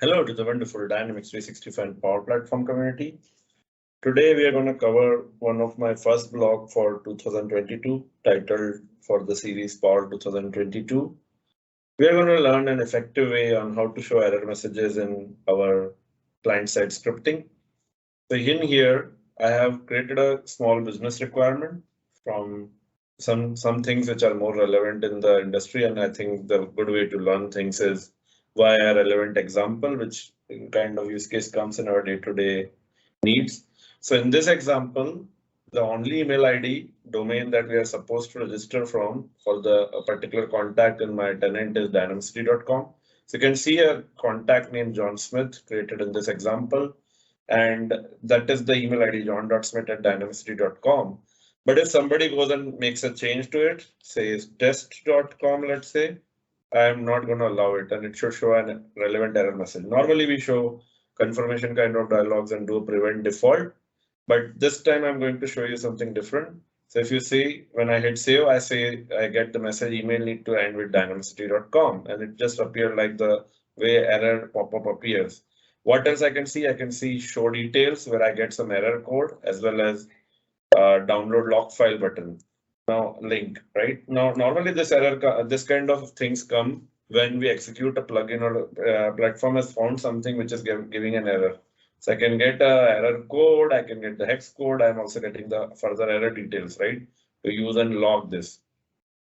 Hello to the wonderful Dynamics 365 Power Platform community. Today we are going to cover one of my first blog for 2022 titled for the series Power 2022. We are going to learn an effective way on how to show error messages in our client-side scripting. So in here, I have created a small business requirement from some things which are more relevant in the industry, and I think the good way to learn things is via a relevant example, which kind of use case comes in our day-to-day needs. So in this example, the only email ID domain that we are supposed to register from for the a particular contact in my tenant is dynamicity.com. So you can see a contact named John Smith created in this example, and that is the email ID john.smith@dynamicity.com. But if somebody goes and makes a change to it, says test.com, let's say, I'm not going to allow it, and it should show an relevant error message. Normally, we show confirmation kind of dialogues and do prevent default, but this time I'm going to show you something different. So if you see, when I hit save, I get the message email need to end with dynamicity.com, and it just appeared like the way error pop-up appears. What else I can see? I can see show details where I get some error code as well as download log file button. Now link, right? Now normally this kind of things come when we execute a plugin or platform has found something which is giving an error. So I can get a error code, I can get the hex code, I'm also getting the further error details, right? To use and log this.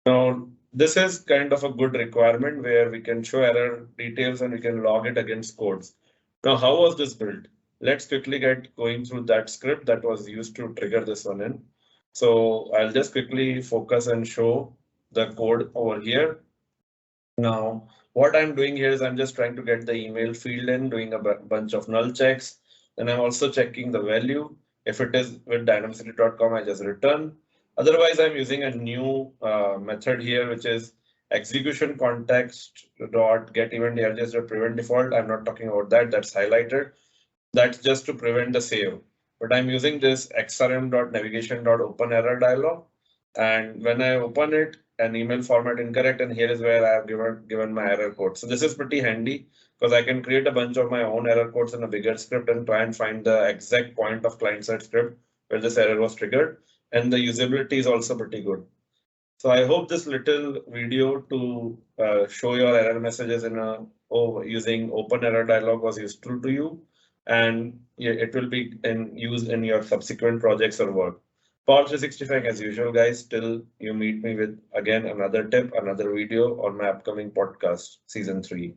Now, this is kind of a good requirement where we can show error details and we can log it against codes. Now, how was this built? Let's quickly get going through that script that was used to trigger this one in. So I'll just quickly focus and show the code over here. Now, what I'm doing here is I'm just trying to get the email field in, doing a bunch of null checks. And I'm also checking the value. If it is with dynamicity.com, I just return. Otherwise, I'm using a new method here, which is execution context dot get event just prevent default. I'm not talking about that. That's highlighted. That's just to prevent the save. But I'm using this xrm.navigation.open error dialog. And when I open it, an email format incorrect, and here is where I have given my error code. So this is pretty handy because I can create a bunch of my own error codes in a bigger script and try and find the exact point of client-side script where this error was triggered. And the usability is also pretty good. So I hope this little video to show your error messages in using open error dialog was useful to you, and it will be used in your subsequent projects or work. Power 365 as usual, guys. Till you meet me with again another tip, another video on my upcoming podcast, season 3.